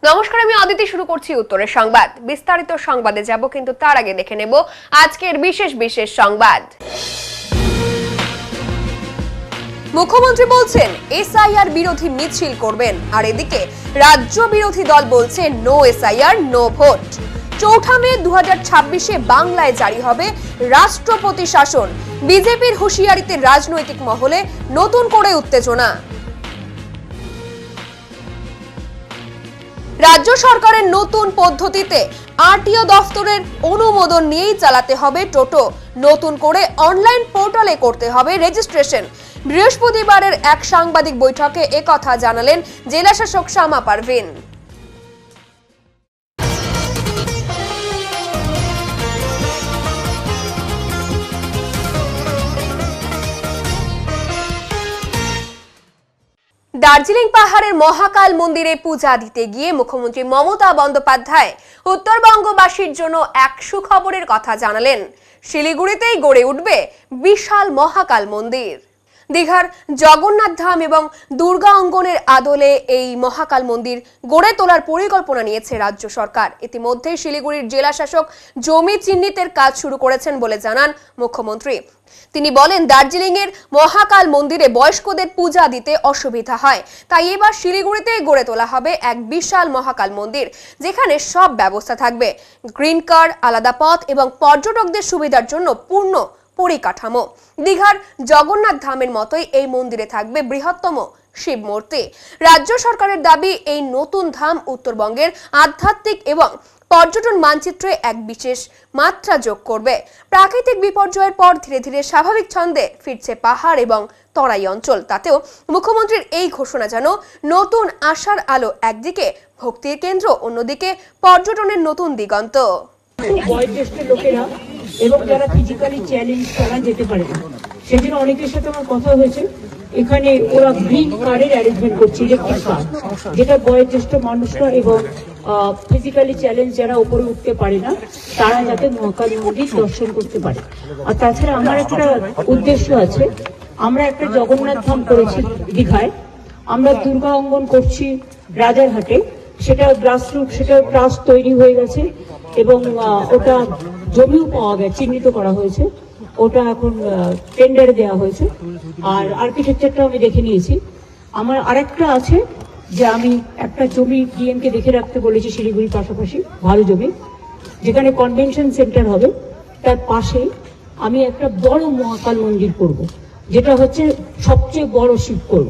নমস্কার, আমি অদিতি। শুরু করছি উত্তরের সংবাদ। বিস্তারিত সংবাদে যাব, কিন্তু তার আগে দেখে নেব আজকের বিশেষ সংবাদ। মুখ্যমন্ত্রী বলছেন এসআইআর বিরোধী মিছিল করবেন, আর এদিকে রাজ্য বিরোধী দল বলছে নো এসআইআর নো ভোট। ৪ মে 2026-এ বাংলায় জারি হবে রাষ্ট্রপতি শাসন। বিজেপির হুঁশিয়ারিতে রাজনৈতিক মহলে নতুন করে উত্তেজনা। রাজ্য সরকারের নতুন পদ্ধতিতে আরটিও দফতরের অনুমোদন নিয়েই চালাতে হবে টোটো। নতুন করে অনলাইন পোর্টালে করতে হবে রেজিস্ট্রেশন। বৃহস্পতিবারের এক সাংবাদিক বৈঠকে একথা জানালেন জেলা শাসক শামা পারভিন। দার্জিলিং পাহাড়ের মহাকাল মন্দিরে পূজা দিতে গিয়ে মুখ্যমন্ত্রী মমতা বন্দ্যোপাধ্যায় উত্তরবঙ্গবাসীর জন্য এক সুখবরের কথা জানালেন। শিলিগুড়িতেই গড়ে উঠবে বিশাল মহাকাল মন্দির। দীঘার জগন্নাথ ধাম এবং দুর্গা অঙ্গনের আদলে এই মহাকাল মন্দির গড়ে তোলার পরিকল্পনা নিয়েছে রাজ্য সরকার। ইতিমধ্যে শিলিগুড়ির জেলা শাসক জমি চিহ্নিতের কাজ শুরু করেছেন বলে জানান মুখ্যমন্ত্রী। তিনি বলেন, দার্জিলিং এর মহাকাল মন্দিরে বয়স্কদের পূজা দিতে অসুবিধা হয়, তাই এবার শিলিগুড়িতে গড়ে তোলা হবে এক বিশাল মহাকাল মন্দির, যেখানে সব ব্যবস্থা থাকবে। গ্রিন কার্ড, আলাদা পথ এবং পর্যটকদের সুবিধার জন্য পূর্ণ পরিকাঠামো। দীঘার জগন্নাথ ধামের মতোই এই মন্দিরে থাকবে বৃহত্তম শিব মূর্তি। রাজ্য সরকারের দাবি, এই নতুন ধাম উত্তরবঙ্গের আধ্যাত্মিক এবং পর্যটন মানচিত্রে এক বিশেষ মাত্রা যোগ করবে। প্রাকৃতিক বিপর্যয়ের পর ধীরে ধীরে স্বাভাবিক ছন্দে ফিরছে পাহাড় এবং তরাই অঞ্চল। তাতেও মুখ্যমন্ত্রীর এই ঘোষণা যেন নতুন আশার আলো। একদিকে ভক্তির কেন্দ্র, অন্যদিকে পর্যটনের নতুন দিগন্ত। বয়োজ্যেষ্ঠ লোকেরা এবং যারা ফিজিক্যালি চ্যালেঞ্জ করা যেতে পারে না, সেজন্য অনেকের সাথে আমার কথা হয়েছে। এখানে ওরা গ্রিন কার্ডের অ্যারেঞ্জমেন্ট করছে, ইলেকট্রিক কার্ড, যেটা বয়োজ্যেষ্ঠ মানুষরা এবং ফিজিক্যালি চ্যালেঞ্জ যারা উপরে উঠতে পারে না, তারা যাতে মহাকাল মন্দির দর্শন করতে পারে। আর তাছাড়া আমার একটা উদ্দেশ্য আছে, আমরা একটা জগন্নাথ ধাম করেছি দীঘায়, আমরা দুর্গা অঙ্গন করছি রাজারহাটে। সেটা গ্রাসরুট, সেটা ট্রাস্ট তৈরি হয়ে গেছে এবং ওটা জমিও পাওয়া গেছে, চিহ্নিত করা হয়েছে। ওটা এখন টেন্ডারে দেওয়া হয়েছে, আর আর্কিটেকচারটা আমি দেখে নিয়েছি। আমার আরেকটা আছে যে আমি একটা জমি ডিএমকে দেখে রাখতে বলেছি শিলিগুড়ির পাশাপাশি, ভালো জমি, যেখানে কনভেনশন সেন্টার হবে। তার পাশে আমি একটা বড় মহাকাল মন্দির করব, যেটা হচ্ছে সবচেয়ে বড় শিব করব।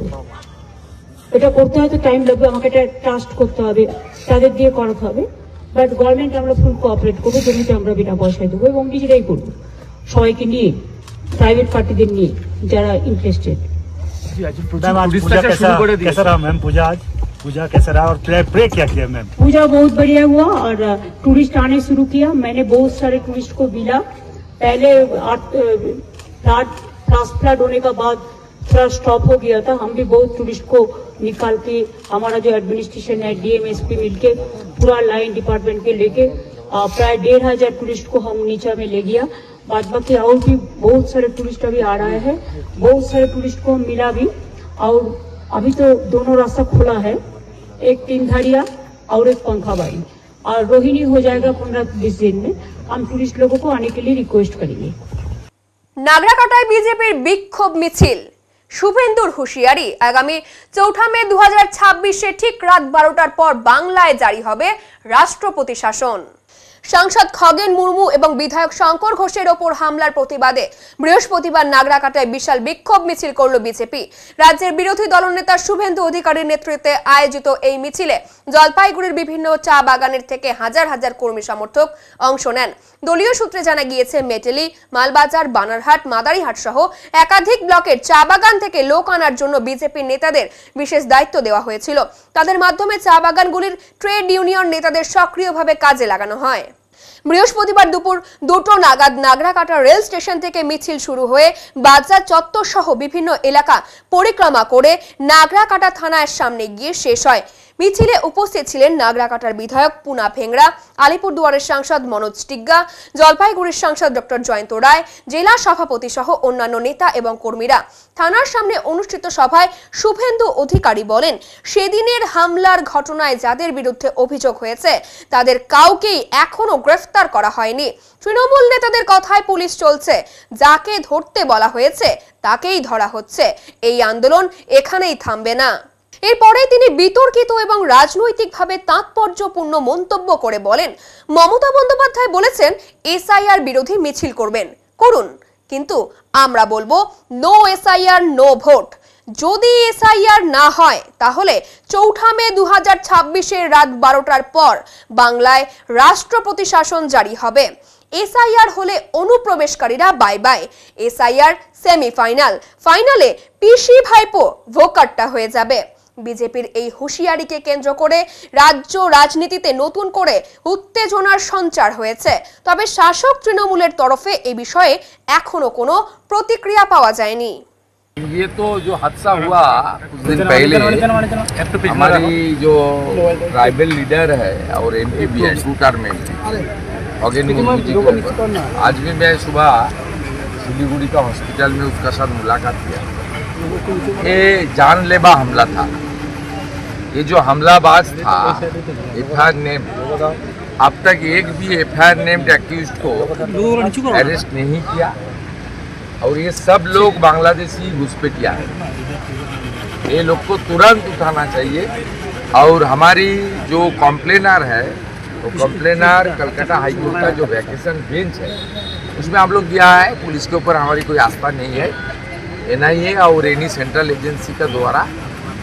এটা করতে হয়তো টাইম লাগবে, আমাকে এটা ট্রাস্ট করতে হবে, তাদের দিয়ে করাতে হবে। বাট গভর্নমেন্ট আমরা ফুল কোঅপারেট করবো, জমিতে আমরা বিনা পয়সায় দেবো এবং নিজেরাই করবো, সবাইকে নিয়ে, প্রাইভেট পার্টিদের নিয়ে যারা ইন্টারেস্টেড। पूजा बहुत बढ़िया हुआ और टूरिस्ट आने शुरू किया। मैंने बहुत सारे टूरिस्ट को मिला। पहले फ्लड होने का बाद थोड़ा स्टॉप हो गया था। हम भी बहुत टूरिस्ट को निकाल के, हमारा जो एडमिनिस्ट्रेशन है, डीएम एसपी मिलके पूरा लाइन डिपार्टमेंट के लेके प्राय 1500 टूरिस्ट को हम नीचा में ले गया। बाद बाकी और भी बहुत सारे टूरिस्ट अभी आ रहे हैं, बहुत सारे टूरिस्ट को मिला भी। और अभी तो दोनों रास्ता खुला है, एक 3 धारिया और एक पंखाबाड़ी, और रोहिणी हो जाएगा 15-20 दिन में। हम टूरिस्ट लोगों को आने के लिए रिक्वेस्ट करेंगे। নাগরাকাটায় বিজেপির বিক্ষোভ মিছিল। শুভেন্দুর হুঁশিয়ারি, আগামী ৪ মে 2026-এ ঠিক রাত 12টার পর বাংলায় জারি হবে রাষ্ট্রপতি শাসন। সাংসদ খগেন মুর্মু এবং বিধায়ক শঙ্কর ঘোষের ওপর হামলার প্রতিবাদে বৃহস্পতিবার নাগরাকাটায় বিশাল বিক্ষোভ মিছিল করল বিজেপি। রাজ্যের বিরোধী দলনেতা শুভেন্দু অধিকারীর নেতৃত্বে আয়োজিত এই মিছিলে জলপাইগুড়ির বিভিন্ন চা বাগানের থেকে হাজার হাজার কর্মী সমর্থক অংশ নেন। দলীয় সূত্রে জানা গিয়েছে, মেটেলি, মালবাজার, বানারহাট, মাদারিহাট সহ একাধিক ব্লকের চা বাগান থেকে লোক আনার জন্য বিজেপির নেতাদের বিশেষ দায়িত্ব দেওয়া হয়েছিল। তাদের মাধ্যমে চা বাগানগুলির ট্রেড ইউনিয়ন নেতাদের সক্রিয়ভাবে কাজে লাগানো হয়। বৃহস্পতিবার দুপুর 2টো নাগাদ নাগরাকাটা রেল স্টেশন থেকে মিছিল শুরু হয়ে বাজার চত্বর সহ বিভিন্ন এলাকা পরিক্রমা করে নাগরাকাটা থানার সামনে গিয়ে শেষ হয়। মিছিলে উপস্থিত ছিলেন নাগরাকাটার বিধায়ক পুনা ভেংরা, আলিপুরদুয়ারের সাংসদ মনোজ টিগ্গা, জলপাইগুড়ির সাংসদ ডক্টর জয়ন্ত রায়, জেলা সভাপতি সহ অন্যান্য নেতা এবং কর্মীরা। থানার সামনে অনুষ্ঠিত সভায় শুভেন্দু অধিকারী বলেন, সেদিনের হামলার ঘটনায় যাদের বিরুদ্ধে অভিযোগ হয়েছে তাদের কাউকেই এখনো গ্রেফতার করা হয়নি। তৃণমূল নেতাদের কথায় পুলিশ চলছে, যাকে ধরতে বলা হয়েছে তাকেই ধরা হচ্ছে। এই আন্দোলন এখানেই থামবে না। এরপরে তিনি বিতর্কিত এবং রাজনৈতিকভাবে তাৎপর্যপূর্ণ মন্তব্য করে বলেন, মমতা বন্দ্যোপাধ্যায় বলেছেন এসআইআর বিরোধী মিছিল করুন, কিন্তু আমরা বলবো নো এসআইআর নো ভোট। যদি এসআইআর না হয় তাহলে 4 মে 2026 রাত 12টার পর বাংলায় রাষ্ট্রপতি শাসন জারি হবে। এসআইআর হলে অনুপ্রবেশকারীরা বাই বাই। এসআইআর সেমিফাইনাল, ফাইনালে পিসি ভাইপো ভোকাট্টা হয়ে যাবে। বিজেপির এই হুঁশিয়ারিকে কেন্দ্র করে রাজ্য রাজনীতিতে নতুন করে উত্তেজনার সঞ্চার হয়েছে। তবে শাসক তৃণমূলের তরফে এই বিষয়ে এখনো কোনো প্রতিক্রিয়া পাওয়া যায়নি। ये तो जो हादसा हुआ कुछ दिन पहले हमारी जो ट्राइबल लीडर है और एमपी भी है शूटर में खगेन मुर्मू जी के ऊपर, आज भी मैं सुबह सिलीगुड़ी का हॉस्पिटल में उसका साथ मुलाकात किया। ये जानलेवा हमला था। ये जो हमलाबाज था एफआईआर नेम, अब तक एक भी एफआईआर नेम्ड एक्यूज्ड को अरेस्ट नहीं किया और ये सब लोग बांग्लादेशी घुसपैठिया है। ये लोग को तुरंत उठाना चाहिए और हमारी जो कंप्लेनर है वो कंप्लेनर कलकत्ता हाईकोर्ट का जो वैकेशन बेंच है उसमें हम लोग दिया है। पुलिस के ऊपर हमारी कोई आस्था नहीं है। एनआईए और एनी सेंट्रल एजेंसी का द्वारा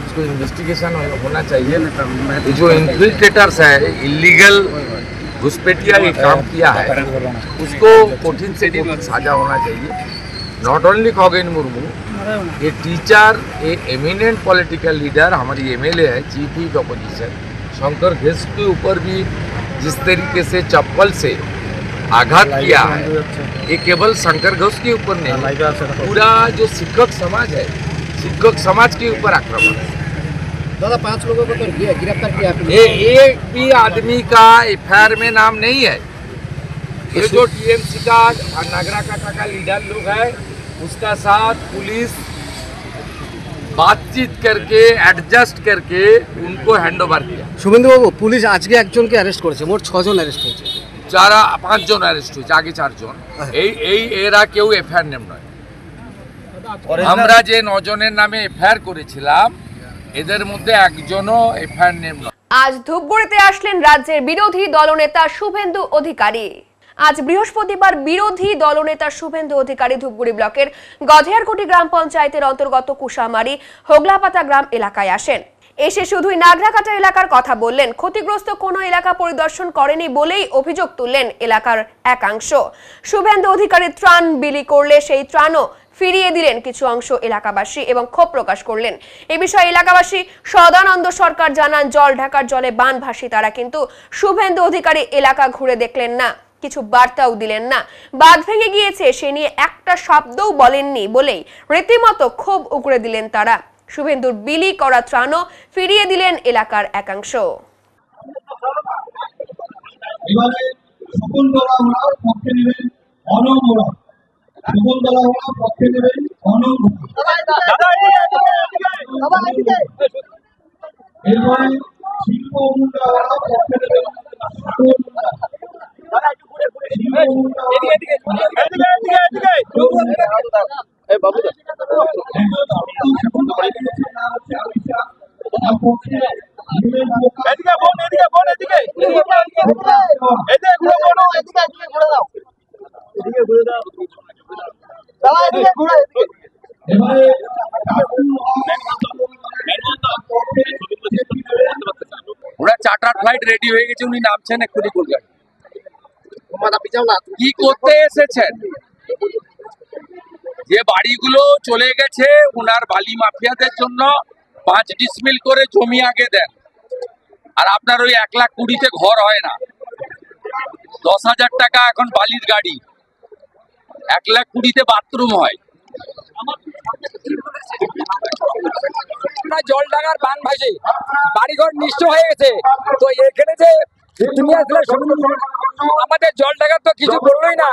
उसको इन्वेस्टिगेशन होना चाहिए। ये जो इन्फिल्ट्रेटर्स है इलीगल घुसपैठिया ये काम किया है उसको कठिन से कठिन साजा होना चाहिए। नॉट ओनली खगेन मुर्मू, ये टीचर, ये एमिनेंट पॉलिटिकल लीडर हमारी एमएलए है, chief whip opposition Shankar Ghosh के ऊपर भी जिस तरीके से चप्पल से आघात किया है, ये केवल शंकर घोष के ऊपर नहीं, पूरा जो शिक्षक समाज है, शिक्षक समाज के ऊपर आक्रमण है। दादा 5 लोगों को तो गिरफ्तार किया। ये एक भी आदमी का एफआईआर में नाम नहीं है। ये जो टीएमसी का नागराकाटा का लीडर लोग है उसका साथ पुलिस बातचीत करके एडजस्ट करके उनको हैंडओवर किया। শুভেন্দু বাবু, পুলিশ আজকে একজনকে অ্যারেস্ট করেছে, মোট 6 জন অ্যারেস্ট হয়েছে। 5 জন অ্যারেস্ট হয়েছে, আগে 4 জন। এই এরা কেউ এফআইআর নেম নয়। আমরা যে 9 জনের নামে এফআইআর করেছিলাম এদের মধ্যে একজনও এফআইআর নেম নয়। আজ ধূপগুড়িতে আসলেন রাজ্যের বিরোধী দলনেতা শুভেন্দু অধিকারী। আজ বৃহস্পতিবার বিরোধী দলনেতা শুভেন্দু অধিকারী ধূপগুড়ি ব্লকের গধেয়ারকুটি গ্রাম পঞ্চায়েতের অন্তর্গত কুশামারি হোগলাপাতা গ্রাম এলাকায় আসেন। এসে শুধুই নাগরাকাটা এলাকার কথা বললেন, ক্ষতিগ্রস্ত কোনো এলাকা পরিদর্শন করেনি বলেই অভিযোগ তুললেন এলাকার একাংশ। শুভেন্দু অধিকারী ত্রাণ বিলি করলে সেই ত্রাণও ফিরিয়ে দিলেন কিছু অংশ এলাকাবাসী এবং ক্ষোভ প্রকাশ করলেন। এ বিষয়ে এলাকাবাসী সদানন্দ সরকার জানান, জল ঢাকার জলে বানভাসী তারা, কিন্তু শুভেন্দু অধিকারী এলাকা ঘুরে দেখলেন না, কিছু বার্তাও দিলেন না। বাঁধ ভেঙে গিয়েছে সে নিয়ে একটা শব্দও বলেননি বলেই রীতিমতো ক্ষোভ উগড়ে দিলেন তারা। শুভেন্দুর বিলি করা ত্রাণও ফিরিয়ে দিলেন এলাকার একাংশ। এবারে শকুন্তলা ওরা পক্ষে নেবেন অনমরা, শকুন্তলা ওরা পক্ষে নেবেন অনমরা। এরপরে শিল্প মুন্ডা ওরা পক্ষে নেবেন ঠাকুর ওরা চার্টার ফ্লাইট রেডি হয়ে গেছে, উনি নামছেন এক্ষুনি কলকাতা। কি করতে এসেছেন? যে বাড়িগুলো চলে গেছে ওনার বালি মাফিয়াদের জন্য 5 ডিসমিল করে জমি আগে দেন, আর আপনার ওই 1,20,000 ঘর হয় না। 10,000 টাকা এখন বালির গাড়ি, 1,20,000 বাথরুম হয়। জল ডাকার বান ভাসে, বাড়িঘর নিঃস্ব হয়ে গেছে। তো এখানে যে তুমি আসলে আমাদের জল ডাকার তো কিছু বললোই না,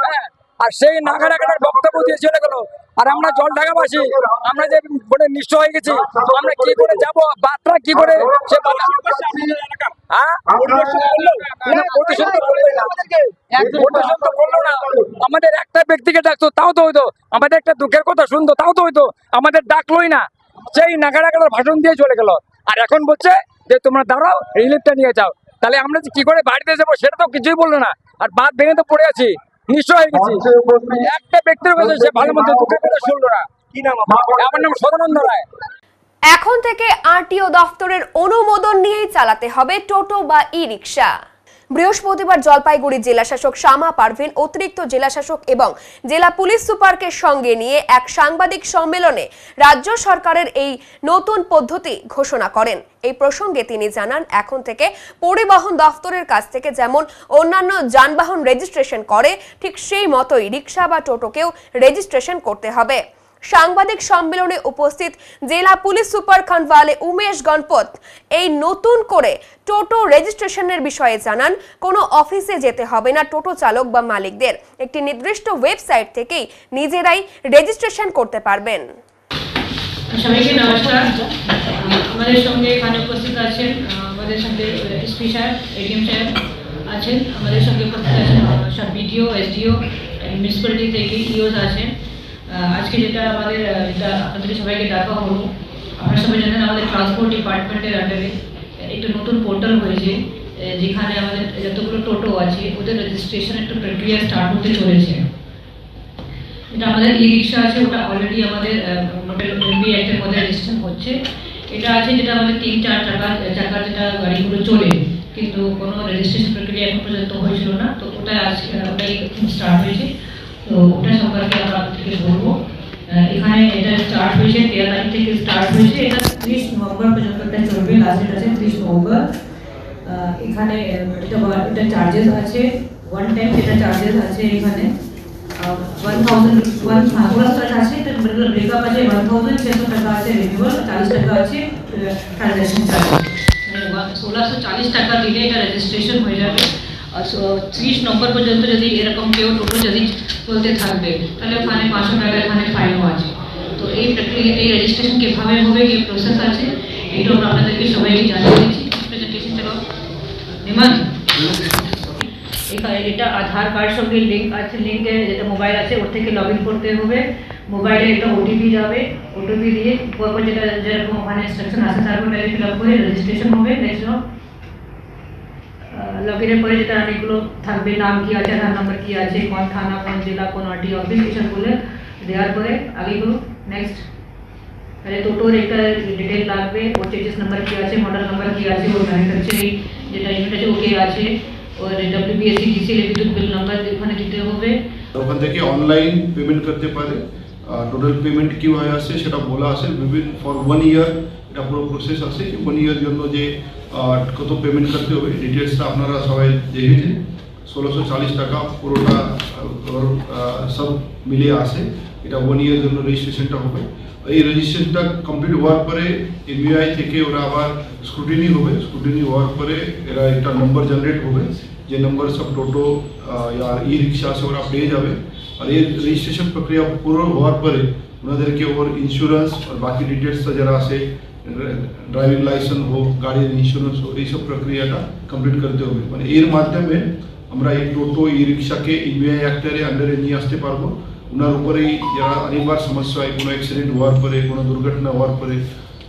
হ্যাঁ, আর সেই নাগারাগার বক্তব্য দিয়ে চলে গেল। আর আমরা জল ঢাকাবাসী, আমরা যে মানে নিঃস্ব হয়ে গেছি, আমরা কি করে যাব, বার্তা কি করে সে আমাদের একটা ব্যক্তিকে ডাকতো তাও তো হইতো, আমাদের একটা দুঃখের কথা শুনতো তাও তো হইতো, আমাদের ডাকলোই না, সেই নাগারাগার ভাষণ দিয়ে চলে গেল। আর এখন বলছে যে তোমরা দাঁড়াও রিলিফটা নিয়ে যাও। তাহলে আমরা কি করে বাড়িতে যাবো সেটা তো কিছুই বললো না। আর বাদ ভেঙে তো পড়ে আছি, নিঃস্ব হয়ে গেছি। একটা ব্যক্তির কাছে সে ভালো মতো দুঃখের কথা শুনলো না। কি নাম? আমার নাম সদানন্দ রায়। এখন থেকে আরটিও দফতরের অনুমোদন নিয়েই চালাতে হবে টোটো বা ই রিক্সা। বৃহস্পতিবার জলপাইগুড়ি জেলাশাসক শামা পারভিন, অতিরিক্ত জেলাশাসক এবং জেলা পুলিশ সুপারকে সঙ্গে নিয়ে এক সাংবাদিক সম্মেলনে রাজ্য সরকারের এই নতুন পদ্ধতি ঘোষণা করেন। এই প্রসঙ্গে তিনি জানান, এখন থেকে পরিবহন দফতরের কাছ থেকে যেমন অন্যান্য যানবাহন রেজিস্ট্রেশন করে, ঠিক সেই মতোই রিক্সা বা টোটোকেও রেজিস্ট্রেশন করতে হবে। সাংবাদিক সম্মেলনে উপস্থিত জেলা পুলিশ সুপার খানওয়ালে উমেশ গণপত এই নতুন করে টোটো রেজিস্ট্রেশনের বিষয়ে জানান, কোনো অফিসে যেতে হবে না টোটো চালক বা মালিকদের, একটি নির্দিষ্ট ওয়েবসাইট থেকেই নিজেরাই রেজিস্ট্রেশন করতে পারবেন। সবাইকে নমস্কার। আমাদের সঙ্গে এখানে উপস্থিত আছেন আমাদের সঙ্গে এসপি সাহেব, এডিএম সাহেব আছেন, আমাদের সঙ্গে উপস্থিত আছেন সব বিডিও, এসডিও, মিউনিসিপ্যালিটি থেকে ইওস আছেন। আজকে যেটা আমাদের আপনাদের সবাইকে ডাকা হলো, আপনারা সবাই জানেন আমাদের ট্রান্সপোর্ট ডিপার্টমেন্টের আন্ডারে একটা নতুন পোর্টাল হয়েছে, যেখানে আমাদের যতগুলো টোটো আছে ওদের রেজিস্ট্রেশন একটা প্রক্রিয়া স্টার্ট হতে চলেছে। এটা আমাদের ই রিক্সা আছে, ওটা অলরেডি আমাদের এমবি অ্যাক্টের মধ্যে রেজিস্ট্রেশন হচ্ছে। এটা আছে যেটা আমাদের 3-4 চাকা যেটা গাড়িগুলো চলে, কিন্তু কোনো রেজিস্ট্রেশন প্রক্রিয়া এখন পর্যন্ত হয়েছিল না। তো ওটা আজকে ওটাই স্টার্ট হয়েছে। তো ওটা সম্পর্কে আমরা আপনাদেরকে বলবো। এখানে এটা স্টার্ট হয়েছে 13 তারিখ থেকে স্টার্ট হয়েছে, এটা 30 নভেম্বর পর্যন্ত এটা চলবে, লাস্ট ডেট আছে 30 নভেম্বর। এখানে এটা চার্জেস আছে, ওয়ান টাইম যেটা চার্জেস আছে এখানে 1000 টাকা আছে, এটা ব্রেকআপ আছে 1600 টাকা আছে, রিনিউয়াল 40 টাকা আছে, ট্রানজাকশন চার্জ 1640 টাকা দিলে এটা রেজিস্ট্রেশন হয়ে যাবে। আর 30 নভেম্বর পর্যন্ত যদি এরকম কেউ টোটো যদি চলতে থাকবে তাহলে ওখানে 500 টাকা এখানে ফাইনও আছে। তো এই প্রক্রিয়া, এই রেজিস্ট্রেশন কীভাবে হবে, এই প্রসেস আছে, এইটা আমরা আপনাদেরকে সবাইকে জানিয়ে দিচ্ছি। প্রেজেন্টেশন চালাও নিমান। এটা আধার কার্ড সঙ্গে লিঙ্ক আছে, লিঙ্কে যেটা মোবাইল আছে ওর থেকে লগ ইন করতে হবে। মোবাইলে একটা ওটিপি যাবে, ওটিপি দিয়ে পরপর যেটা যেরকম ওখানে ইনস্ট্রাকশন আছে তারপর ফিল আপ করে রেজিস্ট্রেশন হবে। নেক্সট লগ ইনের পরে যেটা অনেকগুলো থাকবে, নাম কি আছে, আধার নাম্বার কি আছে, কোন থানা, কোন জেলা, কোন আরটি অফিস, এসব বলে দেওয়ার পরে আগে করুন। নেক্সট তাহলে টোটোর একটা ডিটেল লাগবে, ওর চেজিস নাম্বার কি আছে, মডেল নাম্বার কি আছে, ওর ম্যানুফ্যাকচারিং যেটা ইউনিট আছে ওকে আছে, ওর ডব্লিউবিএসসি ডিসিএল বিদ্যুৎ বিল নাম্বার ওখানে দিতে হবে। ওখান থেকে অনলাইন পেমেন্ট করতে পারে। টোটাল পেমেন্ট কীভাবে আসে সেটা বলা আছে, বিভিন্ন ফর 1 ইয়ার এটা পুরো প্রসেস আছে। 1 ইয়ার জন্য যে কত পেমেন্ট করতে হবে ডিটেলসটা আপনারা সবাই দেখেছেন। 1640 টাকা পুরোটা সব মিলিয়ে আসে। এটা 1 ইয়ার জন্য রেজিস্ট্রেশনটা হবে। এই রেজিস্ট্রেশনটা কমপ্লিট হওয়ার পরে এমবিআই থেকে ওরা আবার স্ক্রুটিনি হবে। স্ক্রুটিনি হওয়ার পরে এরা একটা নম্বর জেনারেট হবে, যে নম্বর সব টোটো আর ই রিক্সা আছে ওরা পেয়ে যাবে। আর এই রেজিস্ট্রেশন প্রক্রিয়া পুরো হওয়ার পরে ওনাদেরকে ওর ইন্স্যুরেন্স আর বাকি ডিটেলসটা যারা আছে, ড্রাইভিং লাইসেন্স হোক, গাড়ির ইন্স্যুরেন্স হোক, এইসব প্রক্রিয়াটা কমপ্লিট করতে হবে। মানে এর মাধ্যমে আমরা এই টোটো ই রিক্সাকে ইবিআই অ্যাক্টের আন্ডারে নিয়ে আসতে পারবো। ওনার উপরেই যারা অনেকবার সমস্যা হয়, কোনো অ্যাক্সিডেন্ট হওয়ার পরে, কোনো দুর্ঘটনা হওয়ার পরে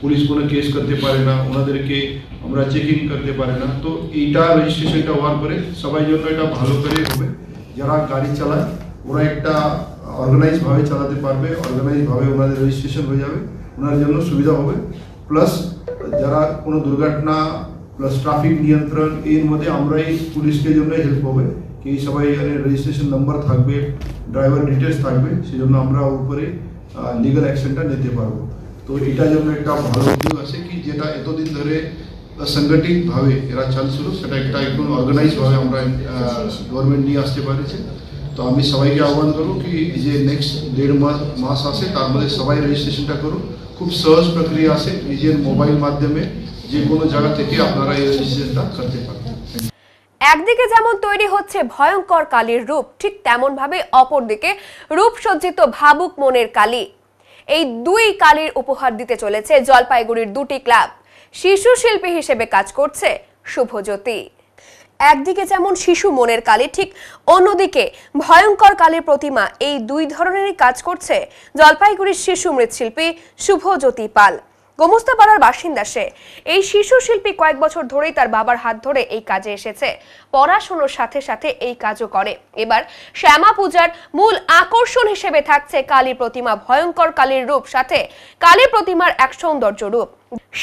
পুলিশ কোনো কেস করতে পারে না, ওনাদেরকে আমরা চেকিং করতে পারে না। তো এইটা রেজিস্ট্রেশনটা হওয়ার পরে সবাই জন্য এটা ভালো করে হবে। যারা গাড়ি চালায় ওরা একটা অর্গানাইজভাবে চালাতে পারবে, অর্গানাইজভাবে ওনাদের রেজিস্ট্রেশন হয়ে যাবে, ওনার জন্য সুবিধা হবে। প্লাস যারা কোনো দুর্ঘটনা প্লাস ট্রাফিক নিয়ন্ত্রণ এর মধ্যে আমরাই পুলিশকে জন্য হেল্প হবে, কি সবাই রেজিস্ট্রেশন নাম্বার থাকবে, ড্রাইভার ডিটেলস থাকবে, সেজন্য আমরা উপরে লিগাল অ্যাকশনটা নিতে পারবো। তো এটার জন্য একটা ভালো উদ্যোগ আছে কি যেটা এতদিন ধরে সংগঠিতভাবে এরা চলছিল, সেটা একটা একদম অর্গানাইজভাবে আমরা গভর্নমেন্ট নিয়ে আসতে পারেছে। তো আমি সবাইকে আহ্বান করব কি যে নেক্সট 1.5 মাস আছে তার মধ্যে সবাই রেজিস্ট্রেশনটা করুন। খুব সহজ প্রক্রিয়া আছে, নিজের মোবাইল মাধ্যমে যে কোনো জায়গা থেকে আপনারা এই রেজিস্ট্রেশনটা করতে পারেন। একদিকে যেমন তৈরি হচ্ছে ভয়ঙ্কর কালীর রূপ, ঠিক তেমন ভাবে অপরদিকে রূপসজ্জিত ভাবুক মনের কালী। এই দুই কালীর উপহার দিতে চলেছে জলপাইগুড়ির দুটি ক্লাব। শিশু শিল্পী হিসেবে কাজ করছে শুভজ্যোতি। একদিকে যেমন শিশু মনের কালী, ঠিক অন্যদিকে ভয়ঙ্কর কালীর প্রতিমা, এই দুই ধরনেরই কাজ করছে জলপাইগুড়ির শিশু মৃৎশিল্পী শুভজ্যোতি পাল। গোমস্তাপাড়ার বাসিন্দা সে। এই শিশু শিল্পী কয়েক বছর ধরেই তার বাবার হাত ধরে এই কাজে এসেছে। পড়াশোনার সাথে সাথে এই কাজও করে। এবার শ্যামা পূজার মূল আকর্ষণ হিসেবে থাকছে কালী প্রতিমা, ভয়ঙ্কর কালীর রূপ, সাথে কালী প্রতিমার এক সৌন্দর্য রূপ।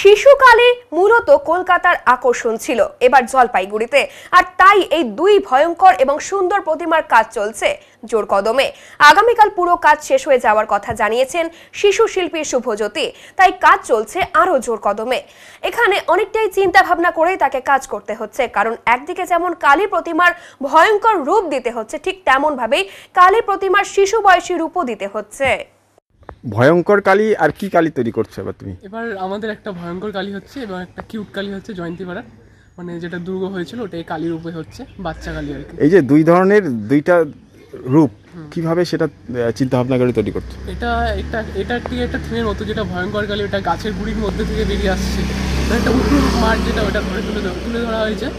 শিশু কালী মূলত কলকাতার আকর্ষণ ছিল, এবার জলপাইগুড়িতে। আর তাই এই দুই ভয়ঙ্কর এবং সুন্দর প্রতিমার কাজ চলছে জোর কদমে। আগামীকাল পুরো কাজ শেষ হয়ে যাওয়ার কথা জানিয়েছেন শিশু শিল্পী শুভজ্যোতি, তাই কাজ চলছে আরো জোর কদমে। এখানে অনেকটাই চিন্তা ভাবনা করেই তাকে কাজ করতে হচ্ছে, কারণ একদিকে যেমন কালী প্রতিমার ভয়ঙ্কর রূপ দিতে হচ্ছে, ঠিক তেমন ভাবেই কালী প্রতিমার শিশু বয়সী রূপও দিতে হচ্ছে। ভয়ঙ্কর কালী আর কি কালী তৈরি করছো এবার তুমি? এবার আমাদের একটা ভয়ঙ্কর কালী হচ্ছে এবং একটা কিউট কালী হচ্ছে জয়ন্তীপাড়ার, মানে যেটা দুর্গ হয়েছিল ওটাই কালী রূপে হচ্ছে, বাচ্চা কালী আর কি। এই যে দুই ধরনের দুইটা রূপ, কিভাবে সেটা চিন্তা ভাবনা করে তৈরি করছো? এটা একটা থিমের মতো, যেটা ভয়ঙ্কর কালী ওটা গাছের গুড়ির মধ্যে থেকে বেরিয়ে আসছে, একটা উগ্র মার যেটা ওটা তুলে ধরা হয়েছে।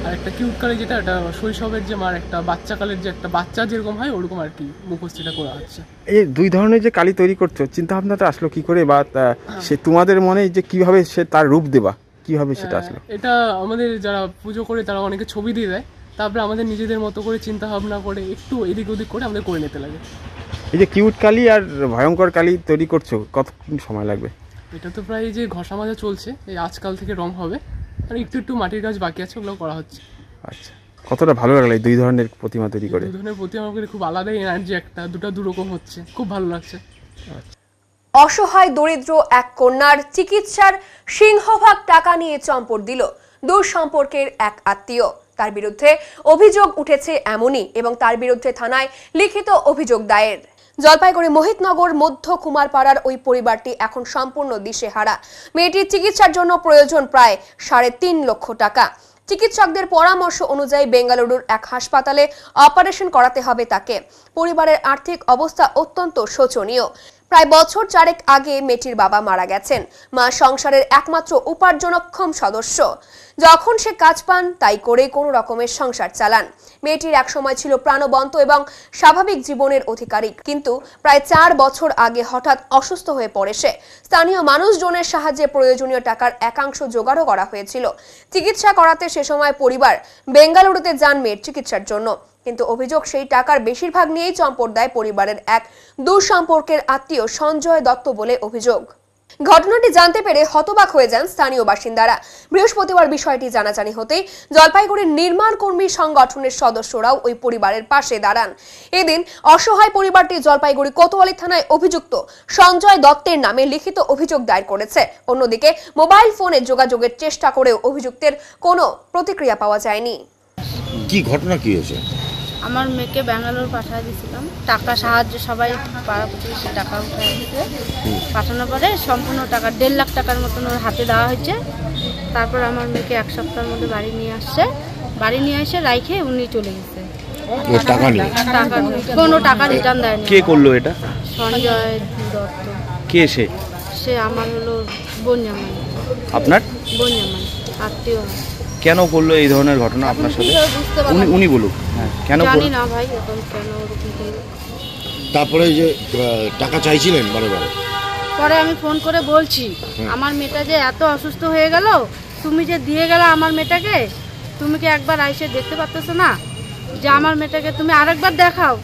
আর একটা কিউট কালী যেটা ওটা শৈশবের যে মার, একটা বাচ্চা কালের যে একটা বাচ্চা যেরকম হয় ওরকম আর কি মুখোশটা করা হচ্ছে। এই দুই ধরনের যে কালী তৈরি করছো, চিন্তা ভাবনাটা আসলো কি করে, বা সে তোমাদের মনে যে কিভাবে সে তার রূপ দেবা, কিভাবে সেটা আসলো? এটা আমাদের যারা পুজো করে তারা অনেকে ছবি দিয়ে দেয়, তারপরে আমাদের নিজেদের মতো করে চিন্তা ভাবনা করে একটু এদিক ওদিক করে আমাদের করে নিতে লাগে। এই যে কিউট কালী আর ভয়ঙ্কর কালী তৈরি করছো, কতক্ষণ সময় লাগবে? এটা তো প্রায় যে ঘষা মাজা চলছে, এই আজকাল থেকে রং হবে, আর একটু মাটির কাজ বাকি আছে, ওগুলো করা হচ্ছে। আচ্ছা, কতটা ভালো লাগলো এই দুই ধরনের প্রতিমা তৈরি করে? দুই ধরনের প্রতিমা করে খুব আলাদাই এনার্জি, একটা দুটো দুরকম হচ্ছে, খুব ভালো লাগছে। অসহায় দরিদ্র এক কন্যার চিকিৎসার সিংহভাগ টাকা নিয়ে চম্পট দিল দূর সম্পর্কের এক আত্মীয়। তার বিরুদ্ধে অভিযোগ উঠেছে এমনই, এবং তার বিরুদ্ধে থানায় লিখিত অভিযোগ দায়ের। জলপাইগুড়ি মোহিতনগর মধ্য কুমারপাড়ার ওই পরিবারটি এখন সম্পূর্ণ দিশেহারা। মেয়েটির চিকিৎসার জন্য প্রয়োজন প্রায় 3.5 লক্ষ টাকা। চিকিৎসকদের পরামর্শ অনুযায়ী বেঙ্গালুরুর এক হাসপাতালে অপারেশন করাতে হবে তাকে। পরিবারের আর্থিক অবস্থা অত্যন্ত শোচনীয়। প্রায় বছর 4 আগে মেয়েটির বাবা মারা গেছেন। মা সংসারের একমাত্র উপার্জনক্ষম সদস্য। যখন সে কাজ পান তাই করে কোনো রকমের সংসার চালান। মেয়েটির এক সময় ছিল প্রাণবন্ত এবং স্বাভাবিক জীবনের অধিকারী, কিন্তু প্রায় 4 বছর আগে হঠাৎ অসুস্থ হয়ে পড়ে সে। স্থানীয় মানুষজনের সাহায্যে প্রয়োজনীয় টাকার একাংশ জোগাড়ও করা হয়েছিল। চিকিৎসা করাতে সে সময় পরিবার বেঙ্গালুরুতে যান মেয়ের চিকিৎসার জন্য, কিন্তু অভিযোগ সেই টাকার বেশিরভাগ নিয়েই চম্পট দেয় পরিবারের এক দূর সম্পর্কের আত্মীয় সঞ্জয় দত্ত বলে অভিযোগ। ঘটনাটি জানতে পেরে হতবাক হয়ে যান স্থানীয় বাসিন্দারা। বৃহস্পতিবার বিষয়টি জানাজানি হতেই জলপাইগুড়ির নির্মাণ কর্মী সংগঠনের সদস্যরাও ওই পরিবারের পাশে দাঁড়ান। এদিন অসহায় পরিবারটি জলপাইগুড়ি কোতোয়ালি থানায় অভিযুক্ত সঞ্জয় দত্তের নামে লিখিত অভিযোগ দায়ের করেছে। অন্যদিকে মোবাইল ফোনে যোগাযোগের চেষ্টা করেও অভিযুক্তের কোনো প্রতিক্রিয়া পাওয়া যায়নি। কি ঘটনা কি হয়েছে? আমার মেয়েকে ব্যাঙ্গালোর পাঠিয়ে দিয়েছিলাম, টাকা সাহায্য সবাই পাড়া প্রতিবেশী টাকা উঠে দিতে, পাঠানোর পরে সম্পূর্ণ টাকা 1.5 লাখ টাকার মতন ওর হাতে দেওয়া হয়েছে। তারপর আমার মেয়েকে 1 সপ্তাহের মধ্যে বাড়ি নিয়ে আসছে, বাড়ি নিয়ে এসে রাইখে উনি চলে গেছে। টাকা নেই, কোনো টাকা রিটার্ন দেয়নি। কে করলো এটা? সঞ্জয় দত্ত। কে সে? সে আমার হলো বোনজামাই। আপনার বোনজামাই, আত্মীয়। কেন করলো এই ধরনের ঘটনা আপনার সাথে? উনি বলুন। হ্যাঁ, কেন? জানি না ভাই, এখন কেন ওরকম করলো। তারপরে যে টাকা চাইছিলেন বারবার, পরে আমি ফোন করে বলছি আমার মেয়েটা যে এত অসুস্থ হয়ে গেল, তুমি যে দিয়ে গেলে আমার মেয়েটাকে, তুমি কি একবার আইসে দেখতে পারতেছো না যে আমার মেয়েটাকে তুমি আরেকবার দেখাও।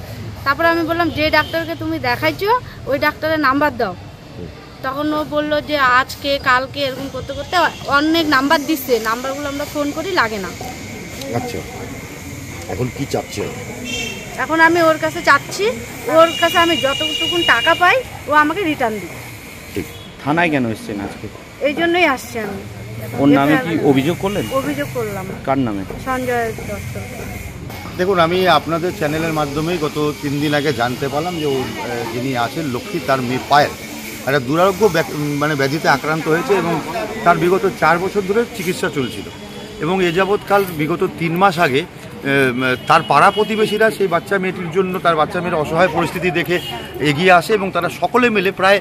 তারপরে আমি বললাম যে ডাক্তারকে তুমি দেখাইছো ওই ডাক্তারের নাম্বার দাও। তখন ও বললো যে আজকে কালকে এরকম করতে করতে অনেক নাম্বার দিচ্ছে, নাম্বারগুলো আমরা ফোন করি লাগে না। আচ্ছা, এখন কি চাচ্ছেন? এখন আমি ওর কাছে চাচ্ছি, ওর কাছে আমি যতটুকু টাকা পাই ও আমাকে রিটার্ন দিই। ঠিক। থানায় কেন এসেছেন আজকে? এই জন্যই আসছি আমি। ওর নামে কি অভিযোগ করলেন? অভিযোগ করলাম। কার নামে? সঞ্জয় দত্ত। দেখুন, আমি আপনাদের চ্যানেলের মাধ্যমেই গত 3 দিন আগে জানতে পারলাম যে যিনি আছেন লক্ষ্মী, তার মেয়ে পায়েল একটা দুরারোগ্য ব্যাধিতে আক্রান্ত হয়েছে এবং তার বিগত 4 বছর ধরে চিকিৎসা চলছিল এবং এ যাবৎকাল বিগত 3 মাস আগে তার পাড়া প্রতিবেশীরা সেই বাচ্চা মেয়েটির জন্য, তার বাচ্চা মেয়ের অসহায় পরিস্থিতি দেখে এগিয়ে আসে এবং তারা সকলে মিলে প্রায়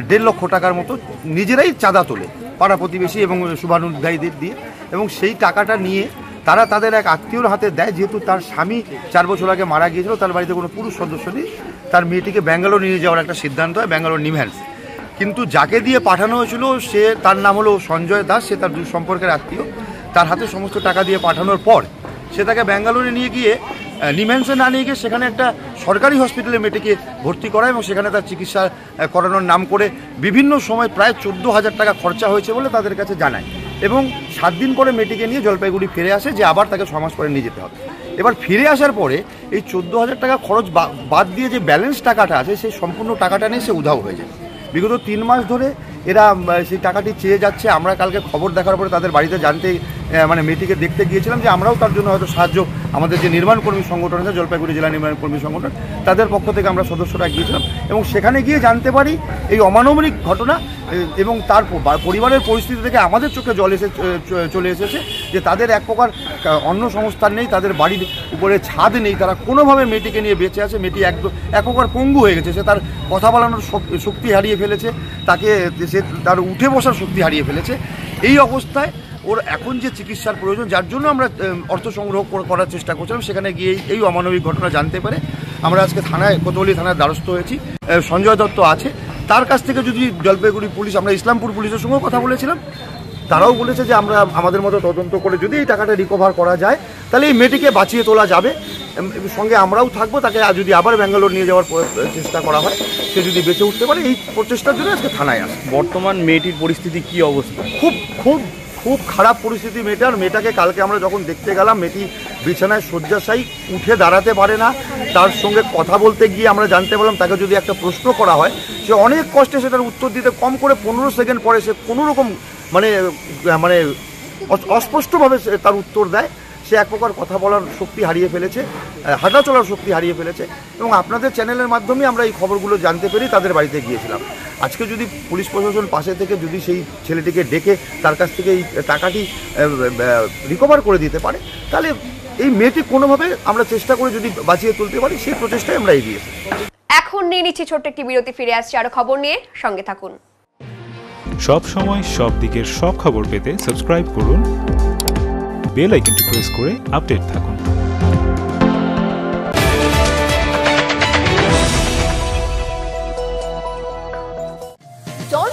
1.5 লক্ষ টাকার মতো নিজেরাই চাঁদা তোলে পাড়া প্রতিবেশী এবং শুভানুধ্যায়ীদের দিয়ে, এবং সেই টাকাটা নিয়ে তারা তাদের এক আত্মীয়র হাতে দেয়। যেহেতু তার স্বামী 4 বছর আগে মারা গিয়েছিল, তার বাড়িতে কোনো পুরুষ সদস্য নেই, তার মেয়েটিকে ব্যাঙ্গালোর নিয়ে যাওয়ার একটা সিদ্ধান্ত হয়, ব্যাঙ্গালোর নিমহ্যান্স। কিন্তু যাকে দিয়ে পাঠানো হয়েছিল তার নাম হলো সঞ্জয় দাস, সে তার সম্পর্কের আত্মীয়। তার হাতে সমস্ত টাকা দিয়ে পাঠানোর পর সে তাকে ব্যাঙ্গালোরে নিয়ে গিয়ে নিমহ্যান্সে না নিয়ে গিয়ে সেখানে একটা সরকারি হসপিটালে মেয়েটিকে ভর্তি করা এবং সেখানে তার চিকিৎসা করানোর নাম করে বিভিন্ন সময় প্রায় 14,000 টাকা খরচা হয়েছে বলে তাদের কাছে জানায় এবং 7 দিন পরে মেয়েটিকে নিয়ে জলপাইগুড়ি ফিরে আসে, যে আবার তাকে 6 মাস পরে নিয়ে যেতে হবে। এবার ফিরে আসার পরে এই 14,000 টাকা খরচ বাদ দিয়ে যে ব্যালেন্স টাকাটা আছে সেই সম্পূর্ণ টাকাটা নিয়ে সে উধাও হয়ে যায়। বিগত 3 মাস ধরে এরা সেই টাকাটি চেয়ে যাচ্ছে। আমরা কালকে খবর দেখার পরে তাদের বাড়িতে জানতে মেয়েটিকে দেখতে গিয়েছিলাম, যে আমরাও তার জন্য হয়তো সাহায্য, আমাদের যে নির্মাণ কর্মী সংগঠন আছে জলপাইগুড়ি জেলা নির্মাণ কর্মী সংগঠন, তাদের পক্ষ থেকে আমরা সদস্যরা গিয়েছিলাম এবং সেখানে গিয়ে জানতে পারি এই অমানবিক ঘটনা এবং তার পরিবারের পরিস্থিতি থেকে আমাদের চোখে চলে এসেছে যে তাদের এক প্রকার অন্য সংস্থান নেই, তাদের বাড়ির উপরে ছাদ নেই, তারা কোনোভাবে মেয়েটিকে নিয়ে বেঁচে আছে। মেয়েটি এক প্রকার পঙ্গু হয়ে গেছে, সে তার কথা বলানোর শক্তি হারিয়ে ফেলেছে, সে তার উঠে বসার শক্তি হারিয়ে ফেলেছে। এই অবস্থায় ওর এখন যে চিকিৎসার প্রয়োজন, যার জন্য আমরা অর্থ সংগ্রহ করার চেষ্টা করছিলাম, সেখানে গিয়ে এই অমানবিক ঘটনা জানতে পারে আমরা আজকে কোতোয়ালি থানায় দ্বারস্থ হয়েছি। সঞ্জয় দত্ত আছে, তার কাছ থেকে যদি জলপাইগুড়ি পুলিশ, আমরা ইসলামপুর পুলিশের সঙ্গেও কথা বলেছিলাম, তারাও বলেছে যে আমরা আমাদের মতো তদন্ত করে যদি এই টাকাটা রিকভার করা যায় তাহলে এই মেয়েটিকে বাঁচিয়ে তোলা যাবে। সঙ্গে আমরাও থাকবো, তাকে যদি আবার ব্যাঙ্গালোর নিয়ে যাওয়ার চেষ্টা করা হয়, সে যদি বেঁচে উঠতে পারে, এই প্রচেষ্টার জন্য আজকে থানায় আসে। বর্তমান মেয়েটির পরিস্থিতি কি অবস্থা? খুব খুব খুব খারাপ পরিস্থিতি মেয়েটাকে কালকে আমরা যখন দেখতে গেলাম, মেয়েটি বিছানায় শয্যাশায়ী, উঠে দাঁড়াতে পারে না। তার সঙ্গে কথা বলতে গিয়ে আমরা জানতে পারলাম তাকে যদি একটা প্রশ্ন করা হয়, সে অনেক কষ্টে সেটার উত্তর দিতে কম করে 15 সেকেন্ড পরে সে কোনো রকম মানে অস্পষ্টভাবে তার উত্তর দেয়। সে এক প্রকার কথা বলার শক্তি হারিয়ে ফেলেছে, হাঁটা চলার শক্তি হারিয়ে ফেলেছে এবং আপনাদের চ্যানেলের মাধ্যমে আমরা এই খবরগুলো জানতে পেরে তাদের বাড়িতে গিয়েছিলাম। আজকে যদি পুলিশ প্রশাসন পাশে থেকে যদি সেই ছেলেটিকে ডেকে তার কাছ থেকে এই টাকাটি রিকভার করে দিতে পারে, তাহলে এই মেয়েটি কোনোভাবে আমরা চেষ্টা করে যদি বাঁচিয়ে তুলতে পারি, সেই প্রচেষ্টায় আমরা এগিয়েছি। এখন নিয়ে নিচ্ছি ছোট্ট একটি বিরতি, ফিরে আসছি আরো খবর নিয়ে, সঙ্গে থাকুন। সব সময় সব দিকের সব খবর পেতে সাবস্ক্রাইব করুন, বেল আইকনটি প্রেস করে আপডেট থাকুন।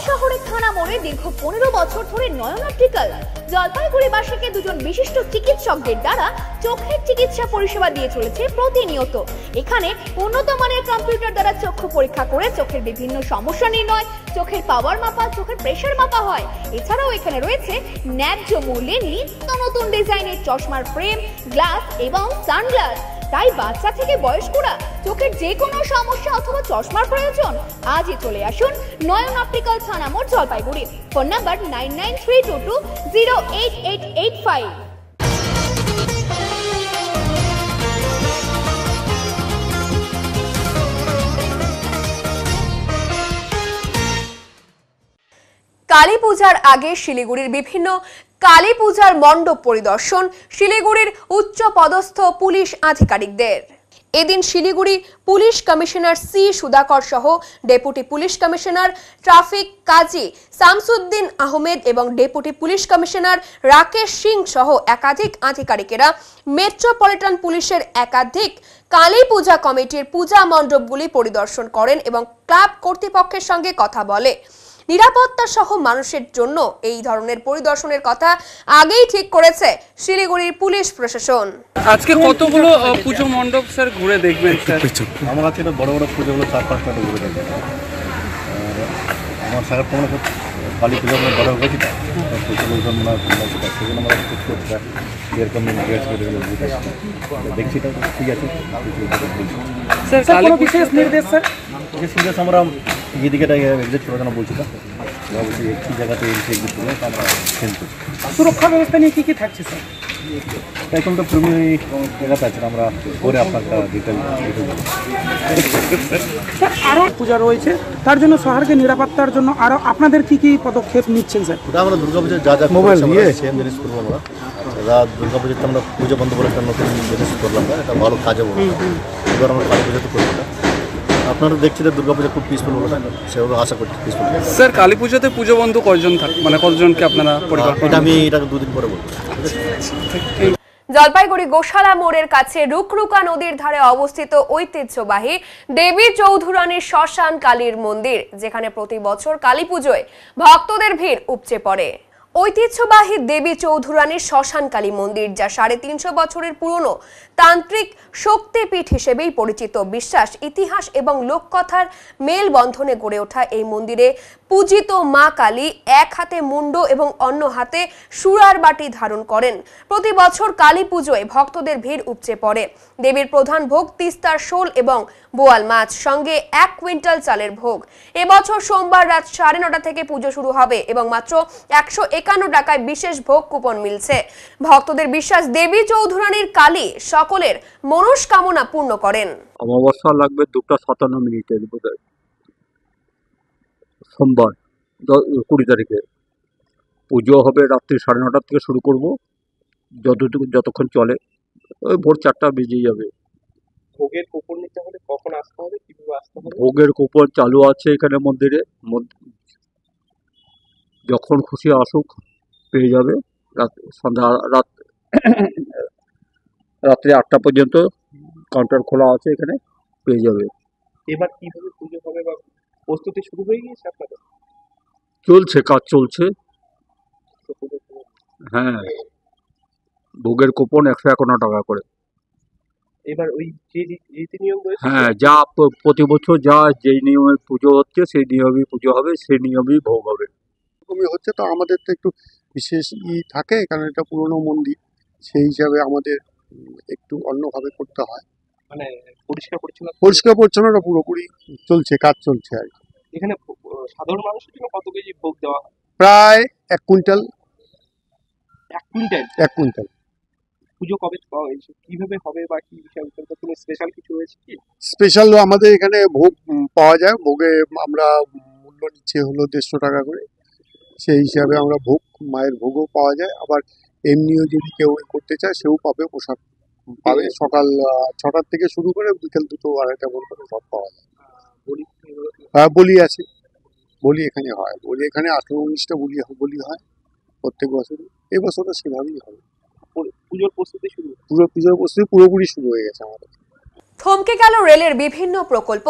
শহরের থানা মোড়ে দীর্ঘ 15 বছর ধরে নয়ন অপটিক্যাল জলপাইগুড়িবাসীকে 2জন বিশিষ্ট চিকিৎসকদের দ্বারা চোখের চিকিৎসা পরিষেবা দিয়ে চলেছে প্রতিনিয়ত। এখানে উন্নত মানের কম্পিউটার দ্বারা চক্ষু পরীক্ষা করে চোখের বিভিন্ন সমস্যা নির্ণয়, চোখের পাওয়ার মাপা, চোখের প্রেসার মাপা হয়। এছাড়াও এখানে রয়েছে ন্যায্য মূল্যে নিত্য নতুন ডিজাইনের চশমার ফ্রেম, গ্লাস এবং সানগ্লাস। তাই বাচ্চা থেকে বয়স্করা চোখের যে কোনো সমস্যা অথবা চশমার প্রয়োজন, আজই চলে আসুন নয়ন অপটিক্যাল থানা মোড় জলপাইগুড়ি। Phone number 9932208885। কালী পূজার আগে শিলিগুড়ির বিভিন্ন কালী পূজার মণ্ডপ পরিদর্শন শিলিগুড়ির উচ্চ পদস্থ পুলিশ আধিকারিকদের। এদিন Siliguri police commissioner C Sudhakar সহ deputy police commissioner traffic Kazi Shamsuddin Ahmed এবং deputy police commissioner Rakesh Singh সহ একাধিক আধিকারিকেরা মেট্রোপলিটন পুলিশের একাধিক কালী পূজা কমিটির পূজা মণ্ডপগুলি পরিদর্শন করেন এবং ক্লাব কর্তৃপক্ষের সঙ্গে কথা বলে। নিরাপত্তা সহ মানুষের জন্য এই ধরনের পরিদর্শনের কথা আগেই ঠিক করেছে শিলিগুড়ির পুলিশ প্রশাসন। আজকে কতগুলো পুজো মণ্ডপ স্যার ঘুরে দেখবেন স্যার? আমরা আজকে বড় বড় পুজোগুলো 4-5টা ঘুরে দেখবেন। আমার সারা প্রমাণ কালী পুজো বড় হয়েছি, সেজন্য আমরা এরকম দেখছি, ঠিক আছে স্যার। কোনো বিশেষ নির্দেশ স্যার? বিশেষ নির্দেশ আমরা এদিকে এক্সিট করার জন্য বলছি না, বলছি একটি জায়গাতে এক্সিট করে আমরা খেলতে। সুরক্ষা ব্যবস্থা নিয়ে কী কী থাকছে স্যার? তাই কোনটা প্রিলিমিনারি জায়গাতে আছেন, আমরা পরে আপনারটা ডিটেল আরও পূজা রয়েছে, তার জন্য শহরকে নিরাপত্তার জন্য আরও আপনাদের কি কি পদক্ষেপ নিচ্ছেন স্যার? ওটা আমরা দুর্গাপুজোর যা যা মোবাইল দিয়ে সেম জিনিস করবো আমরা। যা দুর্গাপুজোতে আমরা পুজো বন্ধ করে একটা নতুন জিনিস করলাম, এটা ভালো কাজে বলবো। এবার আমরা কালী পুজোতে করবো না। আপনারা দেখছি যে দুর্গাপূজা খুব পিসফুল হলো, সেগুলো আশা করছি পিসফুল। স্যার কালী পুজোতে পুজো বন্ধ কয়জন থাকে, মানে কতজনকে আপনারা এটা আমি এটাকে 2 দিন পরে বলবো। জলপাইগুড়ি গোশালা মোড়ের কাছে রুকরুকা নদীর ধারে অবস্থিত ঐতিহ্যবাহী দেবী চৌধুরানীর শ্মশান কালীর মন্দির, যেখানে প্রতি বছর কালী পুজোয় ভক্তদের ভিড় উপচে পড়ে। ঐতিহ্যবাহী দেবী চৌধুরানীর শ্মশান কালী মন্দির, যা 350 বছরের পুরনো তান্ত্রিক শক্তিপীঠ হিসেবেই পরিচিত। বিশ্বাস, ইতিহাস এবং লোককথার মেলবন্ধনে গড়ে ওঠা এই মন্দিরে পূজিত মা কালী এক হাতে মুন্ড এবং অন্য হাতে সুরার বাটি ধারণ করেন। প্রতি বছর কালী পুজোয় ভক্তদের ভিড় উপচে পড়ে। দেবীর প্রধান ভোগ তিস্তার শোল এবং বোয়াল মাছ, সঙ্গে 1 কুইন্টাল চালের ভোগ। এবছর সোমবার রাত 9:30 থেকে পুজো শুরু হবে এবং মাত্র 151 টাকায় বিশেষ ভোগ কুপন মিলছে। ভক্তদের বিশ্বাস, দেবী চৌধুরানীর কালী সকলের মনস্কামনা পূর্ণ করেন। অমাবস্যা লাগবে 2:57 বোধহয়, সোমবার 20 তারিখে পুজো হবে। রাত্রি 9:30 থেকে শুরু করব, যতক্ষণ চলে, ওই ভোর 4টা বেজে যাবে। ভোগের কুপন নিতে হলে কখন আসতে হবে, কিভাবে আসতে হবে? ভোগের কুপন চালু আছে এখানে মন্দিরে, যখন খুশি আসুক পেয়ে যাবে। রাত্রি 8টা পর্যন্ত কাউন্টার খোলা আছে, এখানে পেয়ে যাবে। এবার কিভাবে পুজো হবে বা প্রস্তুতি শুরু হয়ে গিয়েছে আপনাদের? চলছে, কাজ চলছে। হ্যাঁ, ভোগের কুপন 151 টাকা করে। এবার ওই যে রীতি নিয়ম রয়েছে, হ্যাঁ, যা প্রতি বছর যা যেই নিয়মে পুজো হচ্ছে সেই নিয়মেই পুজো হবে, সেই নিয়মেই ভোগ হবে। এরকমই হচ্ছে, তো আমাদের তো একটু বিশেষ থাকে, কারণ এটা পুরনো মন্দির, সেই হিসাবে আমাদের একটু অন্যভাবে করতে হয়। মানে পরিষ্কার পরিচ্ছন্নতা পুরোপুরি চলছে, কাজ চলছে আর কি। এখানে সাধারণ মানুষের জন্য কত কেজি ভোগ দেওয়া হয়? প্রায় 1 কুইন্টাল। 1 কুইন্টাল। পুজো কবে কিভাবে হবে বা কি বিষয়, কোনো স্পেশাল কিছু হয়েছে কি? স্পেশাল আমাদের এখানে ভোগ পাওয়া যায়, ভোগে আমরা মূল্য নিচ্ছে হলো 150 টাকা করে। সেই হিসাবে আমরা ভোগ, মায়ের ভোগও পাওয়া যায়, আবার এমনিও যদি কেউ করতে চায় সেও পাবে, প্রসাদ পাবে। সকাল 6টার থেকে শুরু করে বিকেল 2-2:30 পর্যন্ত সব পাওয়া যায়। হ্যাঁ, বলি আছে, বলি এখানে হয়, বলি এখানে 18-19টা বলি হয় প্রত্যেক বছর। এবছরও সেভাবেই হবে। পুজোর প্রস্তুতি পুরোপুরি শুরু হয়ে গেছে আমাদের। থমকে গেল রেলের বিভিন্ন প্রকল্প,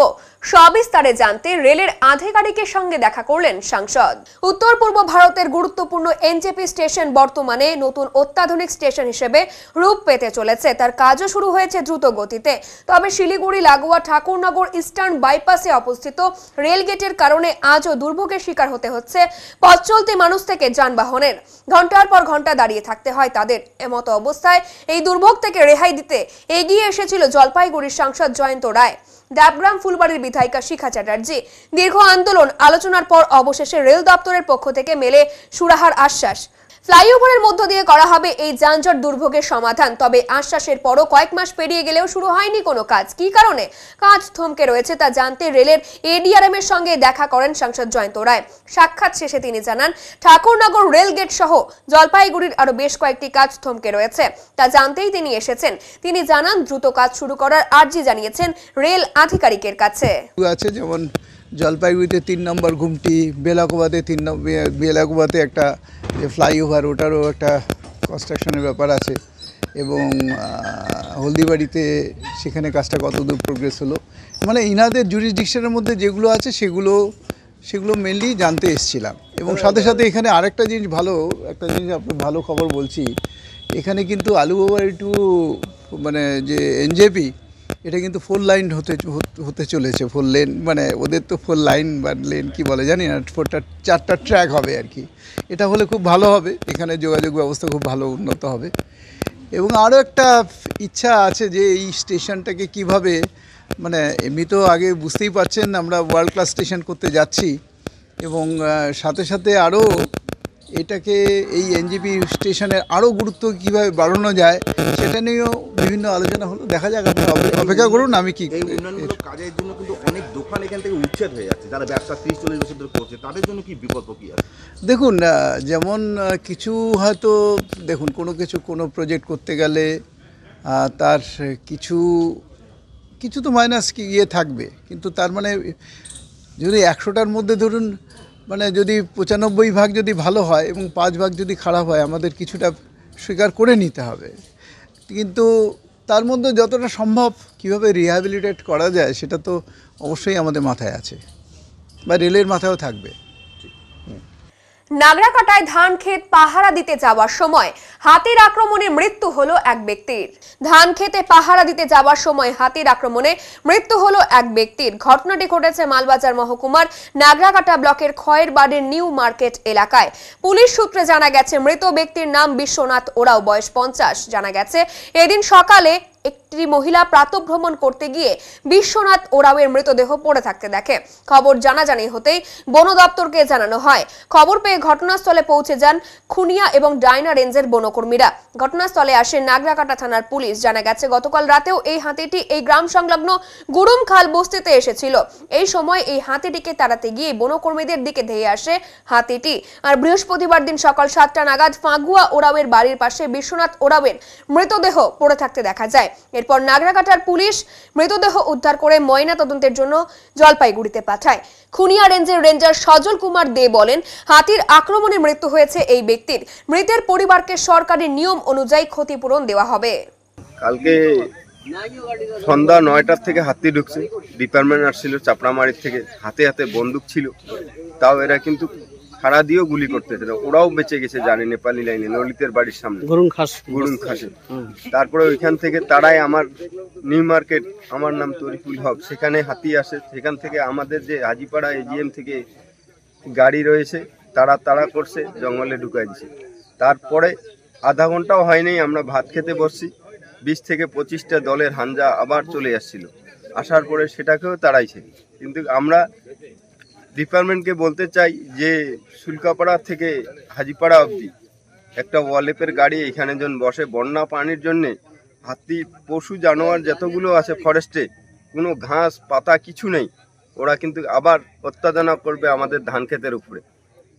সবিস্তারে জানতে রেলের আধিকারিকের সঙ্গে দেখা করলেন সাংসদ। উত্তর পূর্ব ভারতের গুরুত্বপূর্ণ এনজেপি স্টেশন বর্তমানে নতুন অত্যাধুনিক স্টেশন হিসেবে রূপ পেতে চলেছে। তার কাজও শুরু হয়েছে দ্রুত গতিতে। তবে শিলিগুড়ি লাগোয়া ঠাকুরনগর ইস্টার্ন বাইপাসে অবস্থিত রেলগেটের কারণে আজও দুর্ভোগের শিকার হতে হচ্ছে পথ চলতি মানুষ থেকে যানবাহনের। ঘন্টার পর ঘন্টা দাঁড়িয়ে থাকতে হয় তাদের। এমতো অবস্থায় এই দুর্ভোগ থেকে রেহাই দিতে এগিয়ে এসেছিল জলপাইগুড়ির সাংসদ জয়ন্ত রায়। ডাবগ্রাম ফুলবাড়ির বিধায়িকা শিখা চ্যাটার্জি। দীর্ঘ আন্দোলন আলোচনার পর অবশেষে রেল দপ্তরের পক্ষ থেকে মেলে সুরাহার আশ্বাস। ফ্লাইওভারের মধ্য দিয়ে করা হবে এই যানজট দুর্ভোগের সমাধান। তবে আশ্বাসের পরও কয়েক মাস পেরিয়ে গেলেও শুরু হয়নি কোনো কাজ। কি কারণে কাজ থমকে রয়েছে তা জানতে রেলের এডিআরএম এর সঙ্গে দেখা করেন সাংসদ জয়ন্ত রায়। সাক্ষাৎ শেষে তিনি জানান, ঠাকুরনগর রেলগেট সহ জলপাইগুড়ির আরো বেশ কয়েকটি কাজ থমকে রয়েছে, তা জানতেই তিনি এসেছেন। তিনি জানান, দ্রুত কাজ শুরু করার আর্জি জানিয়েছেন রেল আধিকারিকের কাছে। আছে যেমন জলপাইগুড়িতে 3 নম্বর ঘুমটি, বেলাকুবাতে একটা যে ফ্লাইওভার, ওটারও একটা কনস্ট্রাকশনের ব্যাপার আছে, এবং হলদিবাড়িতে সেখানে কাজটা কতদূর প্রোগ্রেস হলো, মানে ইনাদের জুরিসডিকশনের মধ্যে যেগুলো আছে সেগুলো মেনলি জানতে এসেছিলাম। এবং সাথে সাথে এখানে আরেকটা জিনিস আপনার ভালো খবর বলছি, এখানে কিন্তু আলুবাড়ি টু মানে যে এনজেপি, এটা কিন্তু 4 লাইন হতে চলেছে। 4 লেন, মানে ওদের তো 4 লাইন বা লেন কি বলে জানি না, 4টা ট্র্যাক হবে আর কি। এটা হলে খুব ভালো হবে, এখানে যোগাযোগ ব্যবস্থা খুব ভালো উন্নত হবে। এবং আরও একটা ইচ্ছা আছে যে এই স্টেশনটাকে কিভাবে, মানে এমনি তো আগে বুঝতেই পারছেন আমরা ওয়ার্ল্ড ক্লাস স্টেশন করতে যাচ্ছি, এবং সাথে সাথে আরও এটাকে এই এনজেপি স্টেশনের আরও গুরুত্ব কীভাবে বাড়ানো যায় সেটা নিয়েও বিভিন্ন আলোচনা হলো। দেখা যাক, আপনি অপেক্ষা করুন। আমি কি এই উন্নয়নমূলক কাজের জন্য কিন্তু অনেক দোকান এখান থেকে উচ্ছেদ হয়ে যাচ্ছে, যারা ব্যবসা 30-40 বছর ধরে করছে, তাদের জন্য কি বিকল্প কি আছে? দেখুন, যেমন কিছু হয়তো দেখুন কোনো প্রজেক্ট করতে গেলে তার কিছু তো মাইনাস থাকবে, কিন্তু তার মানে যদি 100টার মধ্যে ধরুন মানে যদি 95 ভাগ যদি ভালো হয় এবং 5 ভাগ যদি খারাপ হয়, আমাদের কিছুটা স্বীকার করে নিতে হবে। কিন্তু তার মধ্যে যতটা সম্ভব কিভাবে রিহ্যাবিলিটেট করা যায় সেটা তো অবশ্যই আমাদের মাথায় আছে, বা রেলের মাথায়ও থাকবে। নাগরাকাটায় ধান ক্ষেত পাহারা দিতে যাওয়ার সময় হাতির আক্রমণে মৃত্যু হলো এক ব্যক্তির। ধান খেতে পাহারা দিতে যাওয়ার সময় হাতির আক্রমণে মৃত্যু হলো এক ব্যক্তির। ঘটনাটি ঘটেছে মালবাজার মহকুমার নাগরাকাটা ব্লকের খয়ের বাড়ির নিউ মার্কেট এলাকায়। পুলিশ সূত্রে জানা গেছে মৃত ব্যক্তির নাম বিশ্বনাথ ওরাও, বয়স 50। জানা গেছে এদিন সকালে একটি মহিলা প্রাতঃভ্রমণ করতে গিয়ে বিশ্বনাথ ওরাওয়ের মৃতদেহ পড়ে থাকতে দেখে। খবর জানাজানি হতেই বন দপ্তরকে জানানো হয়। খবর পেয়ে ঘটনাস্থলে পৌঁছে যান খুনিয়া এবং ডাইনা রেঞ্জের বনকর্মীরা। ঘটনাস্থলে আসে নাগরাকাটা থানার পুলিশ। জানা গেছে গতকাল রাতেও এই হাতিটি এই গ্রাম সংলগ্ন গুরুম খাল বস্তিতে এসেছিল। এই সময় এই হাতিটিকে তাড়াতে গিয়ে বনকর্মীদের দিকে ধেয়ে আসে হাতিটি। আর বৃহস্পতিবার দিন সকাল 7টা নাগাদ ফাগুয়া ওরাওয়ের বাড়ির পাশে বিশ্বনাথ ওরাওয়ের মৃতদেহ পড়ে থাকতে দেখা যায়। এরপর নাগরাকাটার পুলিশ মৃতদেহ উদ্ধার করে ময়না তদন্তের জন্য জলপাইগুড়িতে পাঠায়। খুনিয়া রেঞ্জের রেঞ্জার সজল কুমার দে বলেন, হাতির আক্রমণে মৃত্যু হয়েছে এই ব্যক্তির। মৃতের পরিবারকে সরকারি নিয়ম অনুযায়ী ক্ষতিপূরণ দেওয়া হবে। কালকে সন্ধ্যা 9টার থেকে হাতি ঢুকছে, ডিপার্টমেন্ট আসছিল চাপড়ামারির থেকে, হাতে হাতে বন্দুক ছিল, তাও এরা কিন্তু খাড়া দিয়েও গুলি করতেছে। ওরাও বেঁচে গেছে, জানি নেপালি লাইনে ললিতের বাড়ির সামনে গুরুং খাসে। তারপরে ওইখান থেকে তারাই আমার নিউ মার্কেট, আমার নাম তরিকুল হক, সেখানে হাতি আসে। সেখান থেকে আমাদের যে হাজিপাড়া এজিএম থেকে গাড়ি রয়েছে তারা করছে, জঙ্গলে ঢুকাই দিছে। তারপরে আধা ঘন্টাও হয়নি, আমরা ভাত খেতে বসছি, 20 থেকে 25টা দলের হাঞ্জা আবার চলে আসছিল। আসার পরে সেটাকেও তাড়াইছে। কিন্তু আমরা ডিপার্টমেন্টকে বলতে চাই যে শুল্কাপাড়া থেকে হাজিপাড়া অবধি একটা ওয়ালেপের গাড়ি এখানে যেন বসে। বন্যা পানির জন্যে হাতি, পশু জানোয়ার যতগুলো আছে ফরেস্টে, কোনো ঘাস পাতা কিছু নেই। ওরা কিন্তু আবার অত্যাচার করবে আমাদের ধান ক্ষেতের উপরে।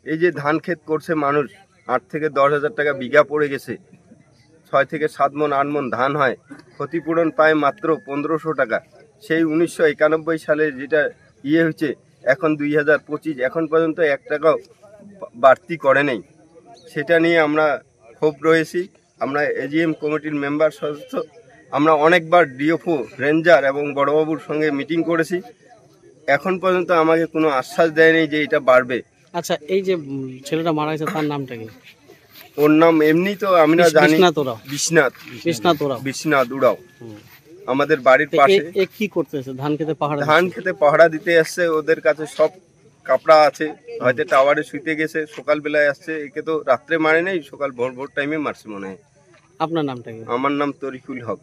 এই যে ধান ক্ষেত করছে মানুষ, 8 থেকে 10 হাজার টাকা বিঘা পড়ে গেছে, 6 থেকে 7 মণ 8 মণ ধান হয়, ক্ষতিপূরণ পায় মাত্র 1500 টাকা। সেই 1991 সালে যেটা হয়েছে, এখন 2025, এখন পর্যন্ত 1 টাকাও বাড়তি করে নেই। সেটা নিয়ে আমরা ক্ষোভ রয়েছি। আমরা এজিএম কমিটির মেম্বার সদস্য, আমরা অনেকবার ডিএফও, রেঞ্জার এবং বড়বাবুর সঙ্গে মিটিং করেছি। এখন পর্যন্ত আমাকে কোনো আশ্বাস দেয়নি যে এটা বাড়বে। আচ্ছা, এই যে ছেলেটা মারা গেছে তার নামটা কি? ওর নাম এমনি তো আমি না জানি, বিশ্বনাথ ওরাও, আমাদের বাড়ির পাশে। কি করতেছে? ধান খেতে পাহারা দিতে আসছে। ওদের কাছে সব কাপড়া আছে, হয়তো টাওয়ারে শুইতে গেছে, সকালবেলায় আসছে। একে তো রাত্রে মারে নেই, সকাল ভোর টাইমে মারছে মনে হয়। আপনার নামটা কি? আমার নাম তরিকুল হক।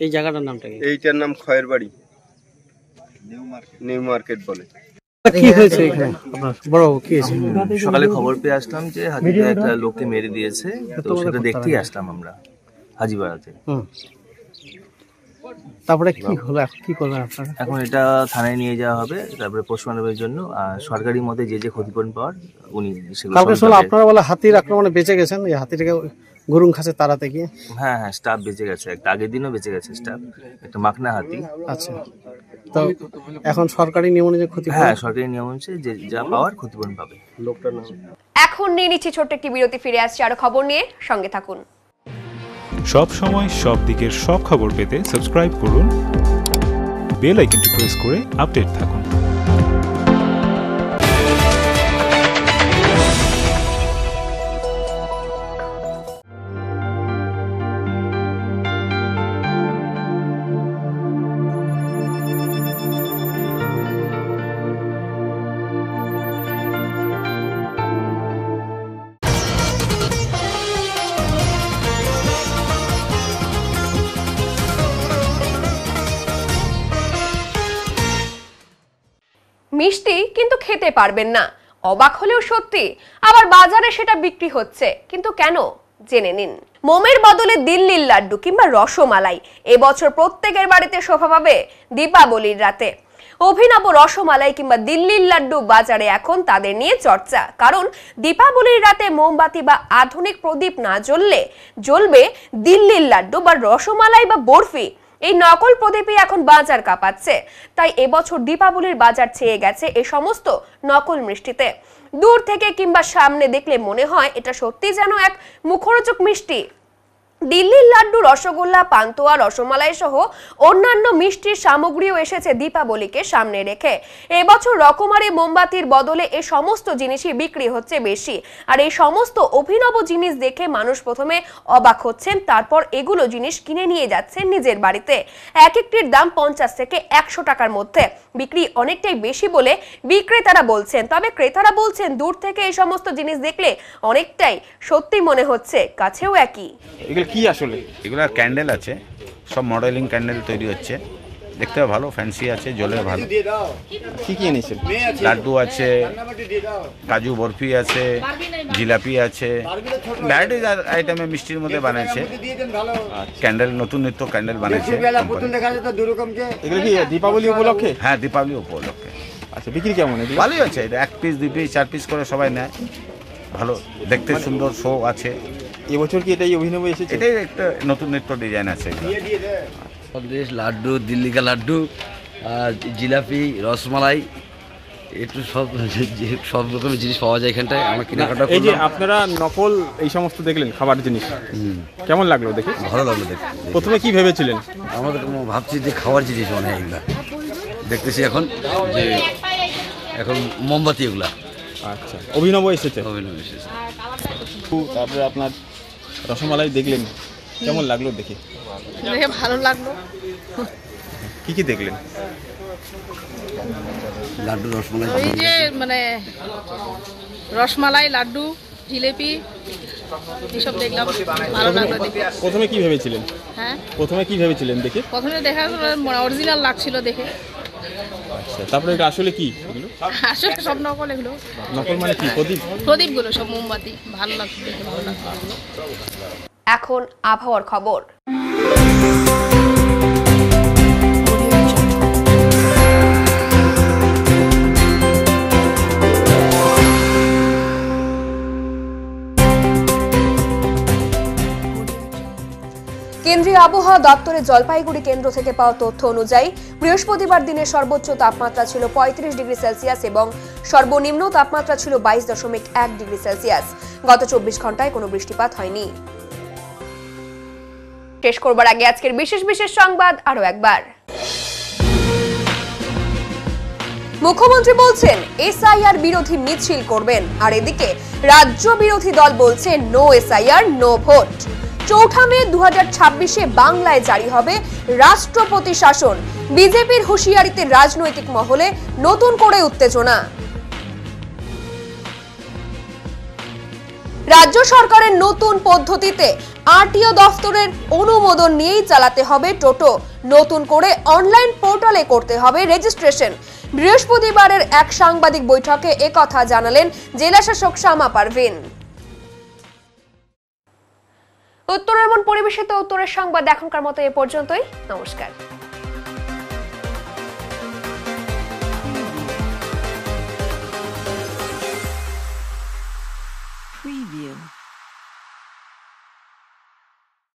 এই জায়গাটার নামটা কি? এইটার নাম খয়ের বাড়ি, নিউ মার্কেট বলে। কি হয়েছে এখানে? সকালে খবর পেয়ে আসলাম যে হাতিটা একটা লোককে মেরে দিয়েছে, তো সেটা দেখতেই আসলাম আমরা হাজিপাড়াতে। তারপরে কি হলো, কি করবেন আপনারা? এখন এটা থানায় নিয়ে যাওয়া হবে, তারপরে পোস্টমর্টমের জন্য। আর সরকারি মতে যে ক্ষতিপূরণ পাওয়ার উনি কালকে শুনলাম আপনারা বলে হাতির আক্রমণে বেঁচে গেছেন, এই হাতিটাকে গুরুং খাসে তাড়াতে গিয়ে। হ্যাঁ, স্টাফ বেঁচে গেছে, একটা আগের দিনও বেঁচে গেছে স্টাফ, একটা মাকনা হাতি। আচ্ছা, তো এখন সরকারি নিয়ম অনুযায়ী ক্ষতিপূরণ? হ্যাঁ, সরকারি নিয়ম অনুযায়ী যে যা পাওয়ার ক্ষতিপূরণ পাবে। লোকটার নাম এখন নিয়ে নিচ্ছি ছোট্ট একটি বিরতি, ফিরে আসছি আরো খবর নিয়ে, সঙ্গে থাকুন। সব সময় সব দিকের সব খবর পেতে সাবস্ক্রাইব করুন, বেল আইকনটি প্রেস করে আপডেট থাকুন। মিষ্টি কিন্তু খেতে পারবেন না, অবাক হলেও সত্যি, আবার বাজারে সেটা বিক্রি হচ্ছে, কিন্তু কেন জেনে নিন। মোমের বদলে দিল্লির লাড্ডু কিংবা রসমালাই এবছর প্রত্যেকের বাড়িতে শোভা পাবে দীপাবলির রাতে। অভিনব রসমালাই কিংবা দিল্লির লাড্ডু বাজারে এখন তাদের নিয়ে চর্চা, কারণ দীপাবলির রাতে মোমবাতি বা আধুনিক প্রদীপ না জ্বললে জ্বলবে দিল্লির লাড্ডু বা রসমালাই বা বরফি। এই নকল প্রদীপই এখন বাজার কাঁপাচ্ছে, তাই এবছর দীপাবলির বাজার ছেয়ে গেছে এই সমস্ত নকল মিষ্টিতে। দূর থেকে কিংবা সামনে দেখলে মনে হয় এটা সত্যি যেন এক মুখরোচক মিষ্টি। দিল্লির লাড্ডু, রসগোল্লা, পান্তুয়া, রসমালাই সহ অন্যান্য মিষ্টির সামগ্রীও এসেছে দীপাবলিকে সামনে রেখে। এবছর রকমারি মোমবাতির বদলে এই সমস্ত জিনিসই বিক্রি হচ্ছে বেশি। আর এই সমস্ত অভিনব জিনিস দেখে মানুষ প্রথমে অবাক হচ্ছেন, তারপর এগুলো জিনিস কিনে নিয়ে যাচ্ছেন নিজের বাড়িতে। এক একটির দাম 50 থেকে 100 টাকার মধ্যে। বিক্রি অনেকটাই বেশি বলে বিক্রেতারা বলছেন, তবে ক্রেতারা বলছেন দূর থেকে এই সমস্ত জিনিস দেখলে অনেকটাই সত্যি মনে হচ্ছে, কাছেও একই। কি আসলে এগুলো ক্যান্ডেল আছে, সব মডেলিং ক্যান্ডেল তৈরি হচ্ছে, দেখতে ভালো, ফ্যান্সি আছে, জ্বলে ভালো। কি কি এনেছেন? লাড্ডু আছে, কাজু বরফি আছে, জিলাপি আছে, ভ্যারাইটিজ আইটেমে মিষ্টির মধ্যে বানাচ্ছে। ক্যান্ডেল, নতুন নিত্য ক্যান্ডেল বানাচ্ছে। এগুলো কি দীপাবলি উপলক্ষে? হ্যাঁ, দীপাবলি উপলক্ষে। আচ্ছা, বিক্রি কেমন? এগুলো ভালোই আছে, 1 পিস 2 পিস 4 পিস করে সবাই নেয়, ভালো দেখতে, সুন্দর শো আছে। এবছর কি এটাই অভিনব এসেছে? এটাই একটা নতুন নিত্য ডিজাইন আছে। সন্দেশ, লাড্ডু, দিল্লি কা লাড্ডু, আর জিলাপি, রসমালাই, একটু সব রকমের জিনিস পাওয়া যায় এখানটায়। আমার কেনাকাটা। এই যে আপনারা নকল এই সমস্ত দেখলেন খাবার জিনিস, কেমন লাগলো দেখে? ভালো লাগলো দেখে। প্রথমে কি ভেবেছিলেন? আমাদের ভাবছি যে খাওয়ার জিনিস মানে এগুলা দেখতেছি এখন, যে এখন মোমবাতি এগুলা। আচ্ছা, অভিনব এসেছে। অভিনব এসেছে। তারপরে আপনার রসমালাই দেখলেন, কেমন লাগলো দেখে? দেখে ভালো লাগলো। কি কি দেখলেন? লাড্ডু, রসমালাই, ওই যে মানে রসমালাই, লাড্ডু, জিলেপি এসব দেখলাম, ভালো লাগলো দেখে। প্রথমে কি ভেবেছিলেন? হ্যাঁ, প্রথমে কি ভেবেছিলেন দেখে? প্রথমে দেখা অরিজিনাল লাগছিল দেখে। আচ্ছা, তারপরে এটা আসলে কি? আসলে সব নকল এগুলো। নকল মানে কি? প্রদীপ? প্রদীপগুলো সব মোমবাতি। ভালো লাগছে দেখে, ভালো লাগছে। এখন আবহাওয়ার খবর। কেন্দ্রীয় আবহাওয়া দপ্তরের জলপাইগুড়ি কেন্দ্র থেকে পাওয়া তথ্য অনুযায়ী বৃহস্পতিবার দিনে সর্বোচ্চ তাপমাত্রা ছিল 35 ডিগ্রি সেলসিয়াস এবং সর্বনিম্ন তাপমাত্রা ছিল 22.1 ডিগ্রি সেলসিয়াস। গত 24 ঘন্টায় কোনো বৃষ্টিপাত হয়নি। শেষ করবার আগে আজকের বিশেষ বিশেষ সংবাদ আরো একবার। মুখ্যমন্ত্রী বলছেন এসআইআর বিরোধী মিছিল করবেন, আর এদিকে রাজ্য বিরোধী দল বলছে নো এসআইআর নো ভোট। 4 মে 2026-এ বাংলায় জারি হবে রাষ্ট্রপতি শাসন। বিজেপির হুঁশিয়ারিতে রাজনৈতিক মহলে নতুন করে উত্তেজনা। রাজ্য সরকারের নতুন পদ্ধতিতে আরটিও দফতরের অনুমোদন নিয়েই চালাতে হবে টোটো। নতুন করে অনলাইন পোর্টালে করতে হবে রেজিস্ট্রেশন। বৃহস্পতিবারের এক সাংবাদিক বৈঠকে একথা জানালেন জেলা শাসক শামা পারভিন। উত্তরের মন পরিবেশিত উত্তরের সংবাদ এখনকার মতো এ পর্যন্তই। নমস্কার।